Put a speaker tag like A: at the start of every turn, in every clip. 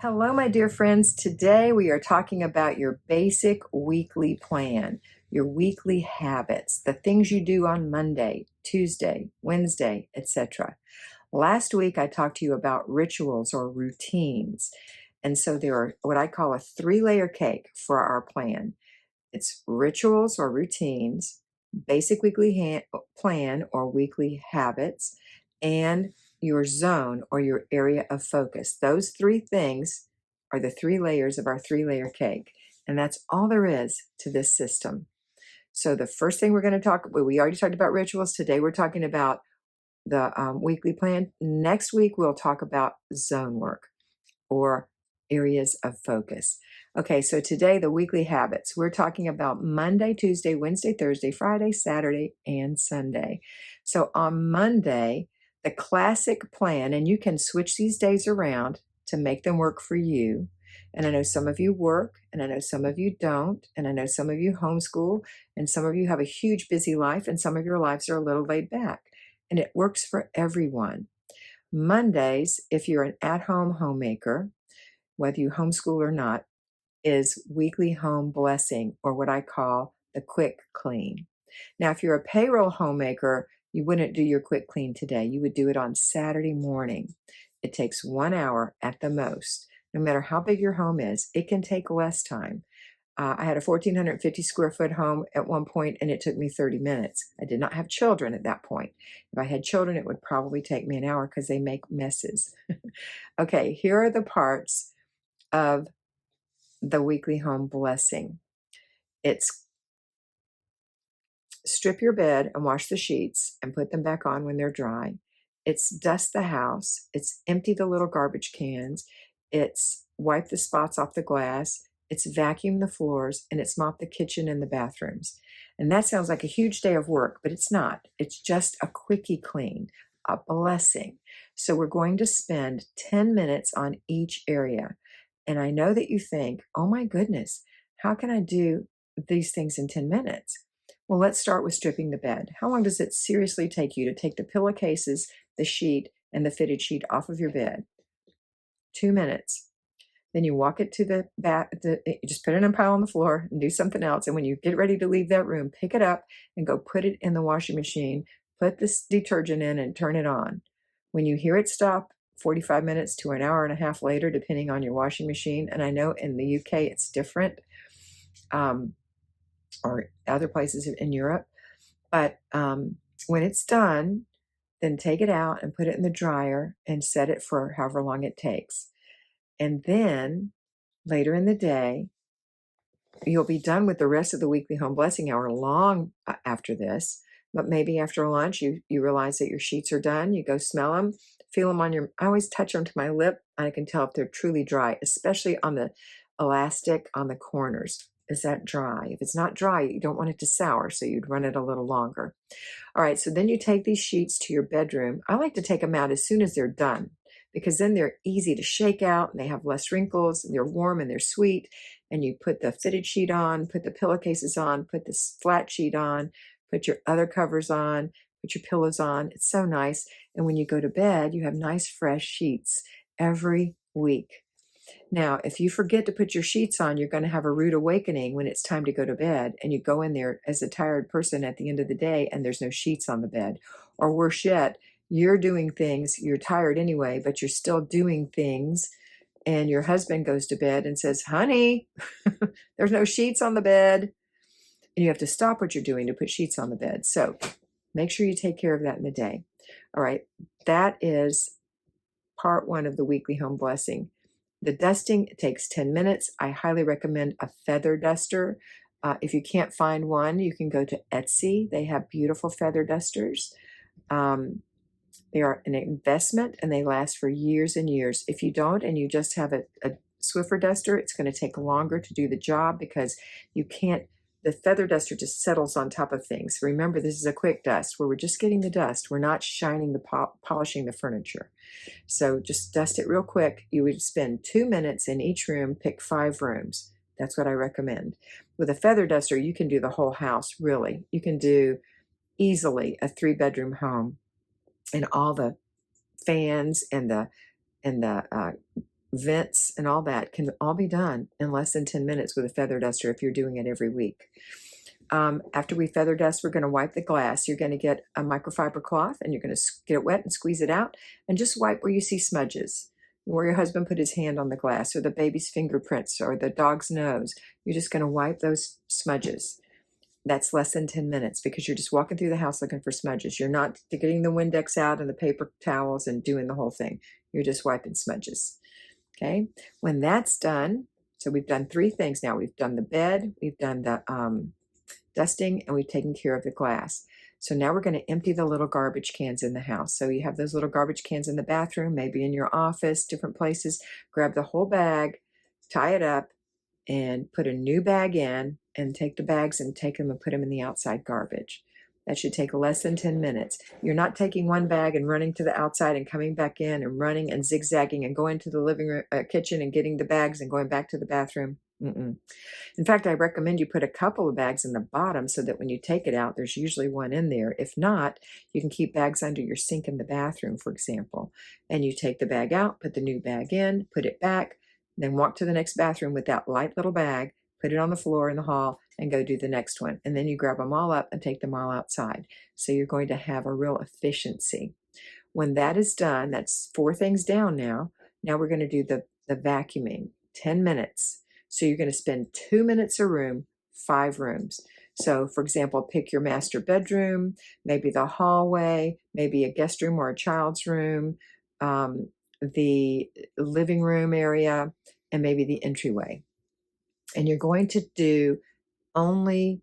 A: Hello, my dear friends. Today we are talking about your basic weekly plan, your weekly habits, the things you do on Monday, Tuesday, Wednesday, etc. Last week I talked to you about rituals or routines. And so there are what I call a three-layer cake for our plan. It's rituals or routines, basic weekly plan or weekly habits, and your zone or your area of focus. Those three things are the three layers of our three-layer cake. And that's all there is to this system. So the first thing we're going to talk about, we already talked about rituals. Today we're talking about the weekly plan. Next week we'll talk about zone work or areas of focus. Okay, so today the weekly habits. We're talking about Monday, Tuesday, Wednesday, Thursday, Friday, Saturday, and Sunday. So on Monday, the classic plan, and you can switch these days around to make them work for you. And I know some of you work, and I know some of you don't, and I know some of you homeschool, and some of you have a huge busy life, and some of your lives are a little laid back. And it works for everyone. Mondays, if you're an at-home homemaker, whether you homeschool or not, is weekly home blessing, or what I call the quick clean. Now, if you're a payroll homemaker, you wouldn't do your quick clean today. You would do it on Saturday morning. It takes 1 hour at the most. No matter how big your home is, it can take less time. I had a 1,450 square foot home at one point, and it took me 30 minutes. I did not have children at that point. If I had children, it would probably take me an hour because they make messes. Okay, here are the parts of the weekly home blessing. It's strip your bed and wash the sheets and put them back on when they're dry. It's dust the house. It's empty the little garbage cans. It's wipe the spots off the glass. It's vacuum the floors, and it's mop the kitchen and the bathrooms. And that sounds like a huge day of work, but it's not. It's just a quickie clean, a blessing. So we're going to spend 10 minutes on each area. And I know that you think, oh my goodness, how can I do these things in 10 minutes? Well, let's start with stripping the bed. How long does it seriously take you to take the pillowcases, the sheet, and the fitted sheet off of your bed? 2 minutes. Then you walk it to the you just put it in a pile on the floor and do something else. And when you get ready to leave that room, pick it up and go put it in the washing machine, put this detergent in and turn it on. When you hear it stop, 45 minutes to an hour and a half later, depending on your washing machine. And I know in the UK it's different, or other places in Europe. But when it's done, then take it out and put it in the dryer and set it for however long it takes. And then later in the day, you'll be done with the rest of the weekly home blessing hour long after this. But maybe after lunch, you realize that your sheets are done. You go smell them, feel them on your, I always touch them to my lip. I can tell if they're truly dry, especially on the elastic on the corners. Is that dry? If it's not dry, you don't want it to sour, so you'd run it a little longer. All right, so then you take these sheets to your bedroom. I like to take them out as soon as they're done, because then they're easy to shake out and they have less wrinkles and they're warm and they're sweet. And you put the fitted sheet on, put the pillowcases on, put this flat sheet on, put your other covers on, put your pillows on. It's so nice. And when you go to bed, you have nice fresh sheets every week. Now, if you forget to put your sheets on, you're going to have a rude awakening when it's time to go to bed, and you go in there as a tired person at the end of the day and there's no sheets on the bed. Or worse yet, you're doing things, you're tired anyway, but you're still doing things, and your husband goes to bed and says, honey, there's no sheets on the bed. And you have to stop what you're doing to put sheets on the bed. So make sure you take care of that in the day. All right, that is part one of the weekly home blessing. The dusting takes 10 minutes. I highly recommend a feather duster. If you can't find one, you can go to Etsy. They have beautiful feather dusters. They are an investment and they last for years and years. If you don't and you just have a Swiffer duster, it's going to take longer to do the job because you can't, the feather duster just settles on top of things. Remember, this is a quick dust where we're just getting the dust. We're not shining the polishing the furniture. So just dust it real quick. You would spend 2 minutes in each room, pick 5 rooms. That's what I recommend. With a feather duster, you can do the whole house, really. You can do easily a 3-bedroom home, and all the fans and the vents and all that can all be done in less than 10 minutes with a feather duster if you're doing it every week. After we feather dust, we're going to wipe the glass. You're going to get a microfiber cloth and you're going to get it wet and squeeze it out and just wipe where you see smudges, where your husband put his hand on the glass or the baby's fingerprints or the dog's nose. You're just going to wipe those smudges. That's less than 10 minutes because you're just walking through the house looking for smudges. You're not getting the Windex out and the paper towels and doing the whole thing. You're just wiping smudges. Okay. When that's done, so we've done 3 things now. We've done the bed, we've done the dusting, and we've taken care of the glass. So now we're going to empty the little garbage cans in the house. So you have those little garbage cans in the bathroom, maybe in your office, different places. Grab the whole bag, tie it up, and put a new bag in, and take the bags and take them and put them in the outside garbage. That should take less than 10 minutes. You're not taking one bag and running to the outside and coming back in and running and zigzagging and going to the living room, kitchen and getting the bags and going back to the bathroom. In fact, I recommend you put a couple of bags in the bottom so that when you take it out, there's usually one in there. If not, you can keep bags under your sink in the bathroom, for example. And you take the bag out, put the new bag in, put it back, then walk to the next bathroom with that light little bag, put it on the floor in the hall, and go do the next one. And then you grab them all up and take them all outside. So you're going to have a real efficiency. When that is done, that's 4 things down now. Now we're going to do the vacuuming, 10 minutes. So you're going to spend 2 minutes a room, 5 rooms. So for example, pick your master bedroom, maybe the hallway, maybe a guest room or a child's room, the living room area, and maybe the entryway. And you're going to do only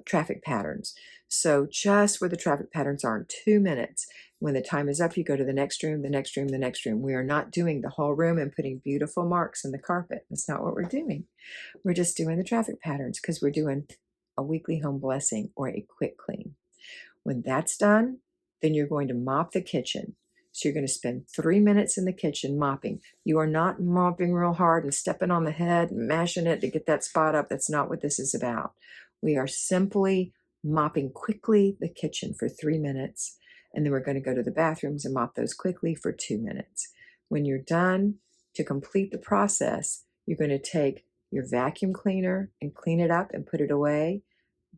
A: traffic patterns. So just where the traffic patterns are in 2 minutes. When the time is up, you go to the next room, the next room, the next room. We are not doing the whole room and putting beautiful marks in the carpet. That's not what we're doing. We're just doing the traffic patterns because we're doing a weekly home blessing or a quick clean. When that's done, then you're going to mop the kitchen. So you're going to spend 3 minutes in the kitchen mopping. You are not mopping real hard and stepping on the head and mashing it to get that spot up. That's not what this is about. We are simply mopping quickly the kitchen for 3 minutes, and then we're going to go to the bathrooms and mop those quickly for 2 minutes. When you're done, to complete the process, you're going to take your vacuum cleaner and clean it up and put it away.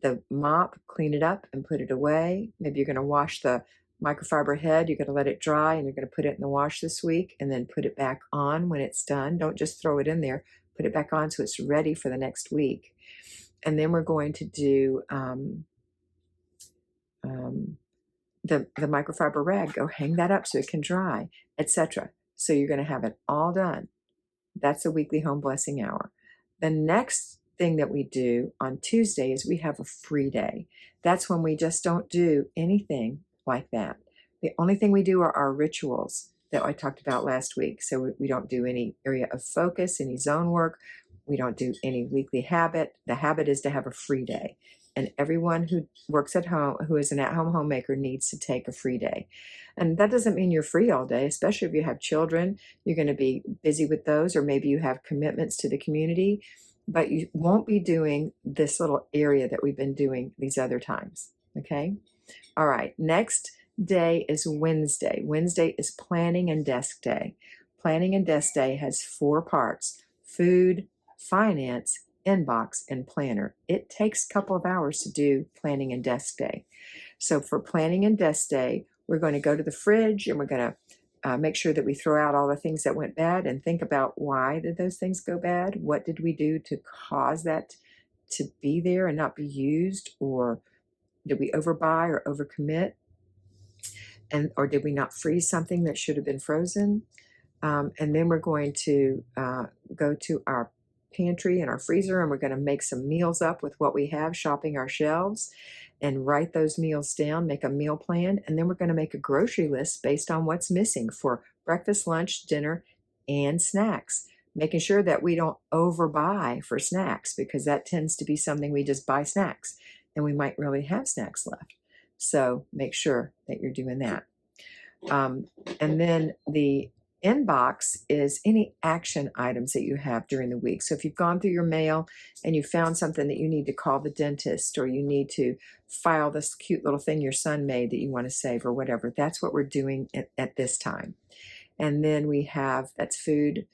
A: The mop, clean it up and put it away. Maybe you're going to wash the microfiber head. You're going to let it dry and you're going to put it in the wash this week and then put it back on when it's done. Don't just throw it in there. Put it back on so it's ready for the next week. And then we're going to do the microfiber rag. Go hang that up so it can dry, etc. So you're going to have it all done. That's a weekly home blessing hour. The next thing that we do on Tuesday is we have a free day. That's when we just don't do anything like that. The only thing we do are our rituals that I talked about last week. So we don't do any area of focus, any zone work. We don't do any weekly habit. The habit is to have a free day. And everyone who works at home, who is an at-home homemaker, needs to take a free day. And that doesn't mean you're free all day, especially if you have children. You're going to be busy with those, or maybe you have commitments to the community, but you won't be doing this little area that we've been doing these other times, okay? All right, next day is Wednesday. Wednesday is Planning and Desk Day. Planning and Desk Day has 4 parts: food, finance, inbox, and planner. It takes a couple of hours to do Planning and Desk Day. So for Planning and Desk Day, we're going to go to the fridge and we're going to make sure that we throw out all the things that went bad and think about why did those things go bad? What did we do to cause that to be there and not be used? Or did we overbuy or overcommit? Or did we not freeze something that should have been frozen? And then we're going to go to our pantry and our freezer, and we're going to make some meals up with what we have, shopping our shelves, and write those meals down, make a meal plan, and then we're going to make a grocery list based on what's missing for breakfast, lunch, dinner, and snacks, making sure that we don't overbuy for snacks, because that tends to be something we just buy snacks, and we might really have snacks left. So make sure that you're doing that. And then the Inbox is any action items that you have during the week. So if you've gone through your mail and you found something that you need to call the dentist, or you need to file this cute little thing your son made that you want to save or whatever, that's what we're doing at this time. And then we have, that's food,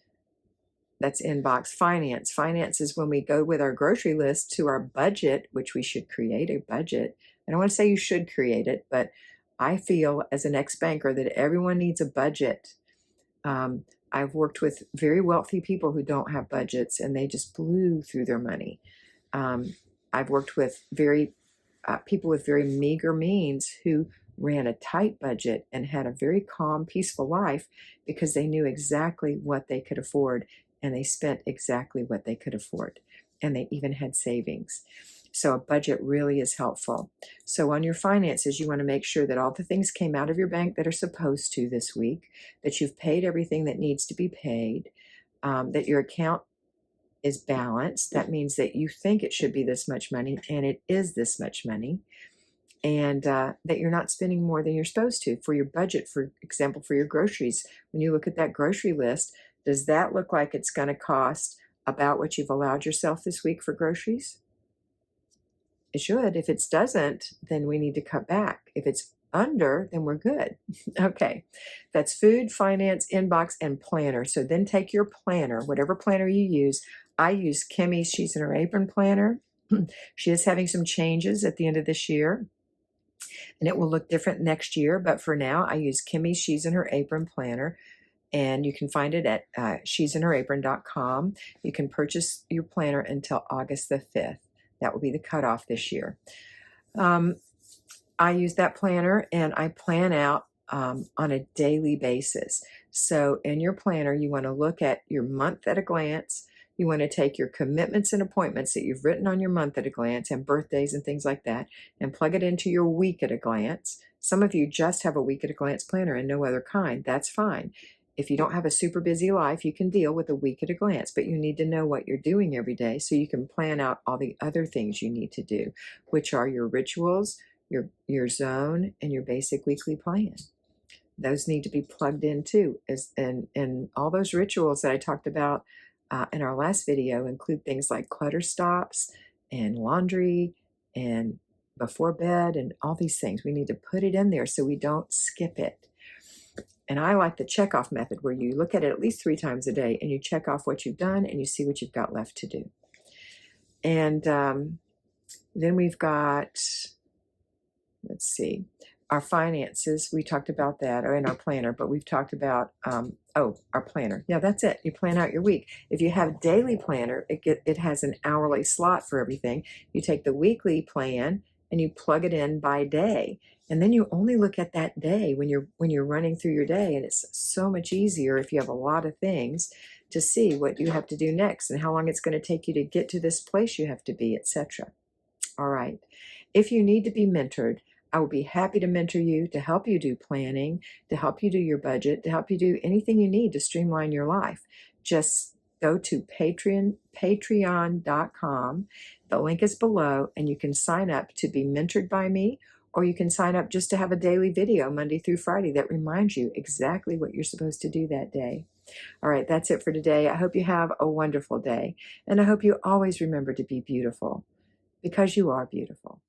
A: that's inbox. Finance. Finance is when we go with our grocery list to our budget, which we should create a budget. I don't want to say you should create it, but I feel as an ex-banker that everyone needs a budget. I've worked with very wealthy people who don't have budgets, and they just blew through their money. I've worked with people with very meager means who ran a tight budget and had a very calm, peaceful life because they knew exactly what they could afford, and they spent exactly what they could afford, and they even had savings. So a budget really is helpful. So on your finances, you want to make sure that all the things came out of your bank that are supposed to this week, that you've paid everything that needs to be paid, that your account is balanced. That means that you think it should be this much money, and it is this much money, and that you're not spending more than you're supposed to. For your budget, for example, for your groceries, when you look at that grocery list, does that look like it's going to cost about what you've allowed yourself this week for groceries? It should. If it doesn't, then we need to cut back. If it's under, then we're good. Okay, that's food, finance, inbox, and planner. So then take your planner, whatever planner you use. I use Kimmy's She's in Her Apron planner. She is having some changes at the end of this year, and it will look different next year. But for now, I use Kimmy's She's in Her Apron planner. And you can find it at she'sinherapron.com. You can purchase your planner until August the 5th. That will be the cutoff this year. I use that planner, and I plan out on a daily basis. So in your planner, you want to look at your month at a glance. You want to take your commitments and appointments that you've written on your month at a glance, and birthdays and things like that, and plug it into your week at a glance. Some of you just have a week at a glance planner and no other kind. That's fine. If you don't have a super busy life, you can deal with a week at a glance, but you need to know what you're doing every day so you can plan out all the other things you need to do, which are your rituals, your zone, and your basic weekly plan. Those need to be plugged in too. And all those rituals that I talked about in our last video include things like clutter stops and laundry and before bed and all these things. We need to put it in there so we don't skip it. And I like the check-off method, where you look at it at least 3 times a day and you check off what you've done and you see what you've got left to do. And then we've got, let's see, our finances. We talked about that, or in our planner, but we've talked about, our planner. Yeah, that's it. You plan out your week. If you have a daily planner, it has an hourly slot for everything. You take the weekly plan and you plug it in by day. And then you only look at that day when you're running through your day. And it's so much easier if you have a lot of things to see what you have to do next and how long it's going to take you to get to this place you have to be, etc. All right. If you need to be mentored, I will be happy to mentor you, to help you do planning, to help you do your budget, to help you do anything you need to streamline your life. Just go to patreon.com. The link is below, and you can sign up to be mentored by me, or you can sign up just to have a daily video Monday through Friday that reminds you exactly what you're supposed to do that day. All right, that's it for today. I hope you have a wonderful day, and I hope you always remember to be beautiful, because you are beautiful.